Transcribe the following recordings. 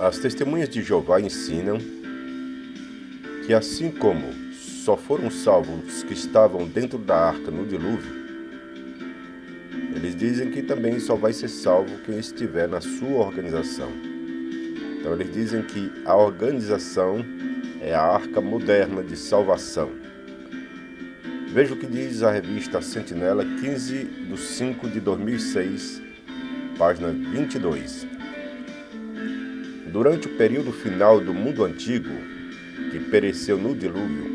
As testemunhas de Jeová ensinam que assim como só foram salvos os que estavam dentro da arca no dilúvio, eles dizem que também só vai ser salvo quem estiver na sua organização. Então eles dizem que a organização é a arca moderna de salvação. Veja o que diz a revista Sentinela, 15/5/2006, página 22. Durante o período final do mundo antigo, que pereceu no dilúvio,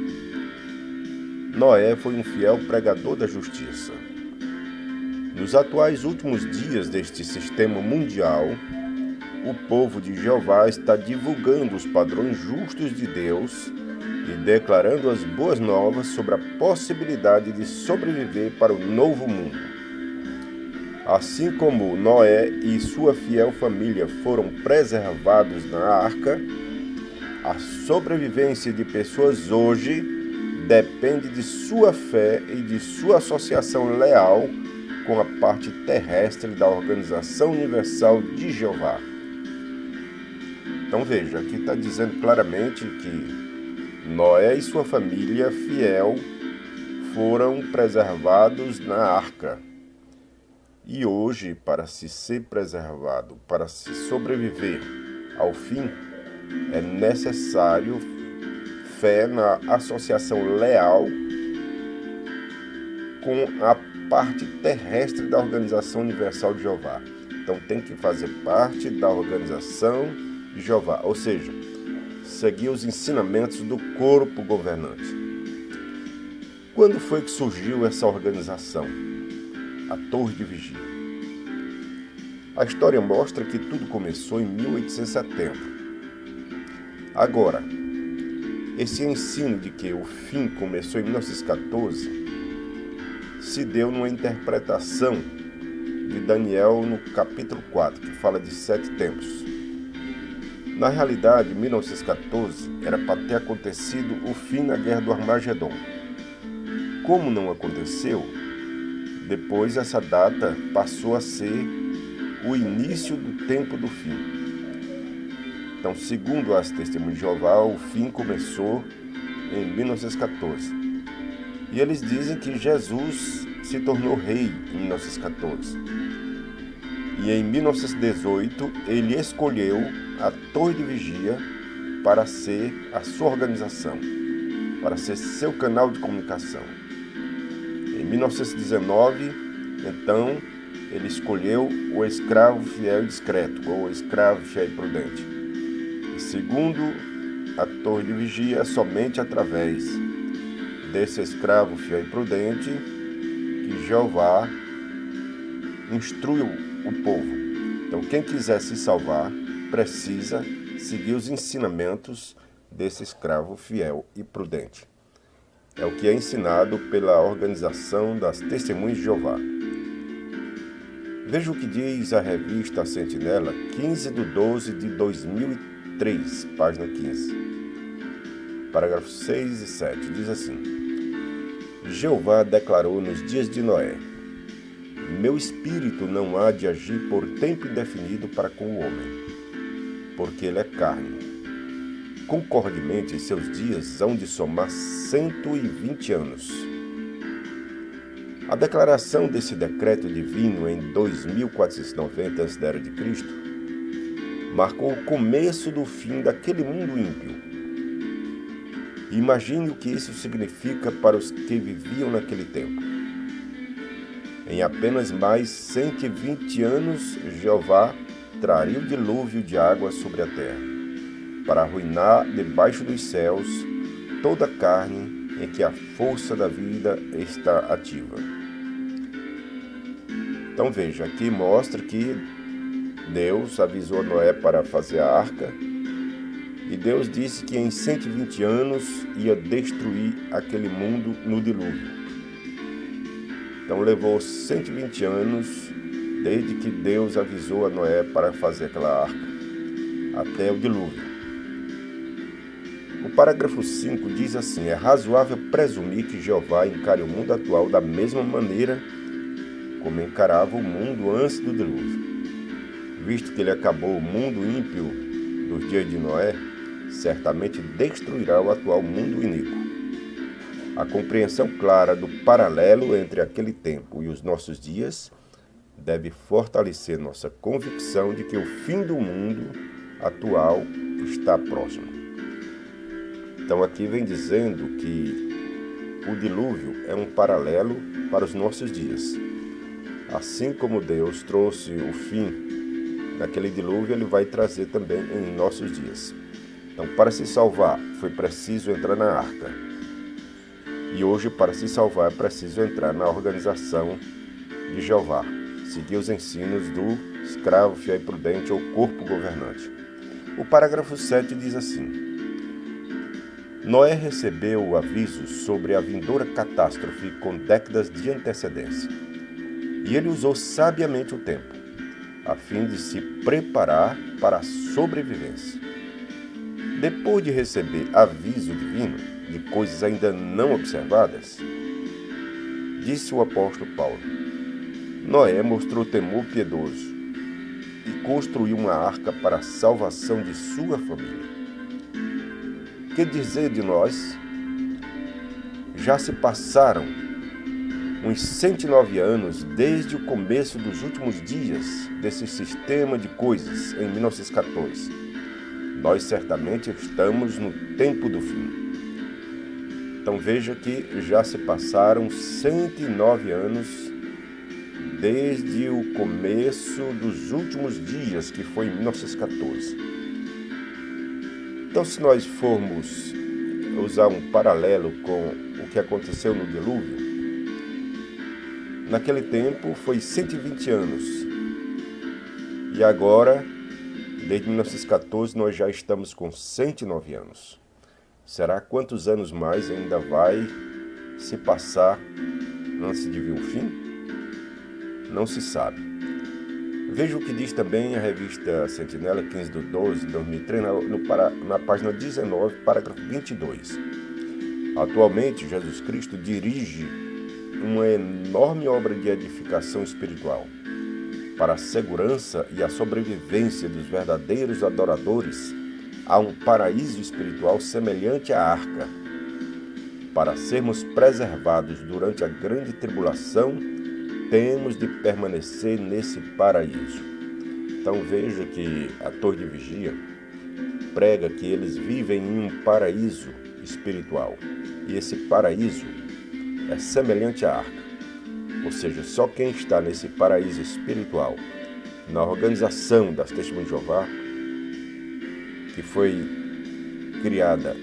Noé foi um fiel pregador da justiça. Nos atuais últimos dias deste sistema mundial, o povo de Jeová está divulgando os padrões justos de Deus e declarando as boas novas sobre a possibilidade de sobreviver para o novo mundo. Assim como Noé e sua fiel família foram preservados na arca, a sobrevivência de pessoas hoje depende de sua fé e de sua associação leal com a parte terrestre da Organização Universal de Jeová. Então veja, aqui está dizendo claramente que Noé e sua família fiel foram preservados na arca. E hoje, para se ser preservado, para se sobreviver ao fim, é necessário fé na associação leal com a parte terrestre da Organização Universal de Jeová. Então tem que fazer parte da Organização de Jeová, ou seja, seguir os ensinamentos do corpo governante. Quando foi que surgiu essa organização? A Torre de Vigia. A história mostra que tudo começou em 1870. Agora, esse ensino de que o fim começou em 1914 se deu numa interpretação de Daniel no capítulo 4, que fala de 7 tempos. Na realidade, 1914 era para ter acontecido o fim na Guerra do Armagedon. Como não aconteceu, depois essa data passou a ser o início do tempo do fim. Então, segundo as testemunhas de Jeová, o fim começou em 1914. E eles dizem que Jesus se tornou rei em 1914. E em 1918, ele escolheu a Torre de Vigia para ser a sua organização, para ser seu canal de comunicação. Em 1919, então, ele escolheu o escravo fiel e discreto, ou o escravo fiel e prudente. E segundo a Torre de Vigia, somente através desse escravo fiel e prudente que Jeová instrui o povo. Então, quem quiser se salvar, precisa seguir os ensinamentos desse escravo fiel e prudente. É o que é ensinado pela Organização das Testemunhas de Jeová. Veja o que diz a revista Sentinela, 15/12/2003, página 15. Parágrafos 6 e 7, diz assim: Jeová declarou nos dias de Noé: Meu espírito não há de agir por tempo indefinido para com o homem, porque ele é carne. Concordemente, em seus dias hão de somar 120 anos. A declaração desse decreto divino em 2490 a.C. marcou o começo do fim daquele mundo ímpio. Imagine o que isso significa para os que viviam naquele tempo. Em apenas mais 120 anos, Jeová traria o dilúvio de água sobre a terra, para arruinar debaixo dos céus toda a carne em que a força da vida está ativa. Então veja, aqui mostra que Deus avisou Noé para fazer a arca, e Deus disse que em 120 anos ia destruir aquele mundo no dilúvio. Então levou 120 anos desde que Deus avisou a Noé para fazer aquela arca, até o dilúvio. O parágrafo 5 diz assim: é razoável presumir que Jeová encare o mundo atual da mesma maneira como encarava o mundo antes do dilúvio, visto que ele acabou o mundo ímpio nos dias de Noé, certamente destruirá o atual mundo iníquo. A compreensão clara do paralelo entre aquele tempo e os nossos dias deve fortalecer nossa convicção de que o fim do mundo atual está próximo. Então aqui vem dizendo que o dilúvio é um paralelo para os nossos dias. Assim como Deus trouxe o fim naquele dilúvio, ele vai trazer também em nossos dias. Então, para se salvar, foi preciso entrar na arca. E hoje, para se salvar, é preciso entrar na organização de Jeová, seguir os ensinos do escravo fiel e prudente ou corpo governante. O parágrafo 7 diz assim: Noé recebeu o aviso sobre a vindoura catástrofe com décadas de antecedência. E ele usou sabiamente o tempo, a fim de se preparar para a sobrevivência. Depois de receber aviso divino de coisas ainda não observadas, disse o apóstolo Paulo: Noé mostrou temor piedoso e construiu uma arca para a salvação de sua família. Que dizer de nós? Já se passaram uns 109 anos desde o começo dos últimos dias desse sistema de coisas, em 1914. Nós certamente estamos no tempo do fim. Então veja que já se passaram 109 anos desde o começo dos últimos dias, que foi em 1914. Então, se nós formos usar um paralelo com o que aconteceu no dilúvio, naquele tempo foi 120 anos. E agora, desde 1914, nós já estamos com 109 anos. Será quantos anos mais ainda vai se passar antes de vir o fim? Não se sabe. Veja o que diz também a revista Sentinela, 15/12/2003, na página 19, parágrafo 22. Atualmente, Jesus Cristo dirige uma enorme obra de edificação espiritual para a segurança e a sobrevivência dos verdadeiros adoradores a um paraíso espiritual semelhante à arca. Para sermos preservados durante a grande tribulação, temos de permanecer nesse paraíso. Então veja que a Torre de Vigia prega que eles vivem em um paraíso espiritual. E esse paraíso é semelhante à arca. Ou seja, só quem está nesse paraíso espiritual, na organização das Testemunhas de Jeová, que foi criada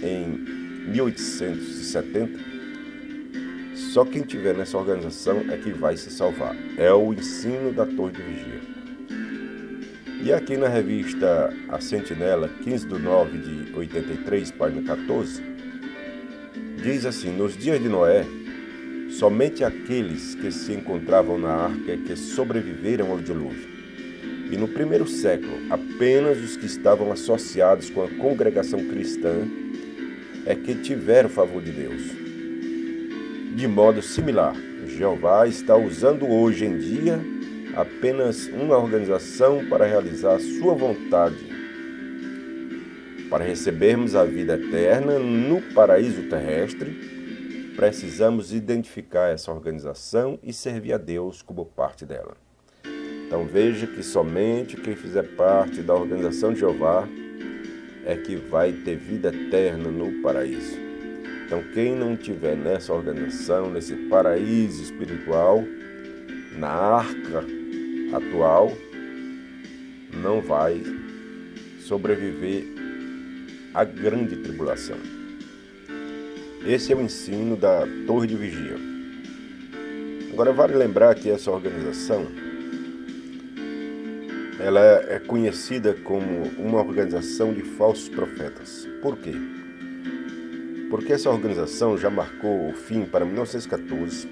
em 1870, só quem estiver nessa organização é que vai se salvar. É o ensino da Torre de Vigia. E aqui na revista A Sentinela, 15/9/83, página 14, diz assim: Nos dias de Noé, somente aqueles que se encontravam na arca é que sobreviveram ao dilúvio. E no primeiro século, apenas os que estavam associados com a congregação cristã é que tiveram o favor de Deus. De modo similar, Jeová está usando hoje em dia apenas uma organização para realizar a sua vontade. Para recebermos a vida eterna no paraíso terrestre, precisamos identificar essa organização e servir a Deus como parte dela. Então veja que somente quem fizer parte da organização de Jeová é que vai ter vida eterna no paraíso. Então quem não estiver nessa organização, nesse paraíso espiritual, na arca atual, não vai sobreviver à grande tribulação. Esse é o ensino da Torre de Vigia. Agora vale lembrar que essa organização ela é conhecida como uma organização de falsos profetas. Por quê? Porque essa organização já marcou o fim para 1914,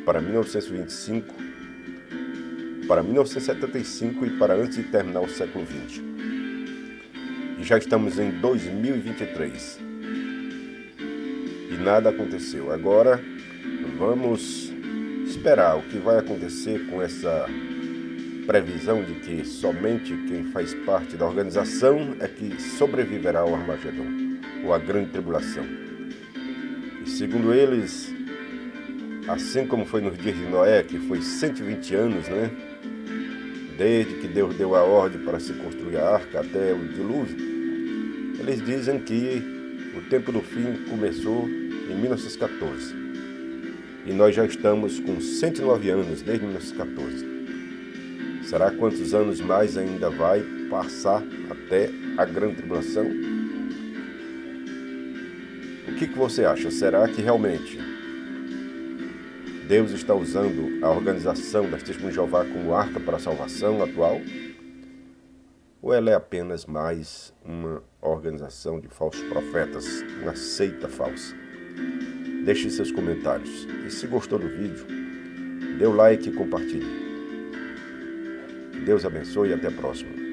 para 1925, para 1975 e para antes de terminar o século XX. E já estamos em 2023. E nada aconteceu. Agora vamos esperar o que vai acontecer com essa previsão de que somente quem faz parte da organização é que sobreviverá ao Armagedon, ou à grande tribulação. E segundo eles, assim como foi nos dias de Noé, que foi 120 anos, né? Desde que Deus deu a ordem para se construir a arca até o dilúvio, eles dizem que o tempo do fim começou em 1914. E nós já estamos com 109 anos desde 1914. Será quantos anos mais ainda vai passar até a grande tribulação? O que você acha? Será que realmente Deus está usando a organização das Testemunhas de Jeová como arca para a salvação atual? Ou ela é apenas mais uma organização de falsos profetas, uma seita falsa? Deixe seus comentários. E se gostou do vídeo, dê o like e compartilhe. Deus abençoe e até a próxima.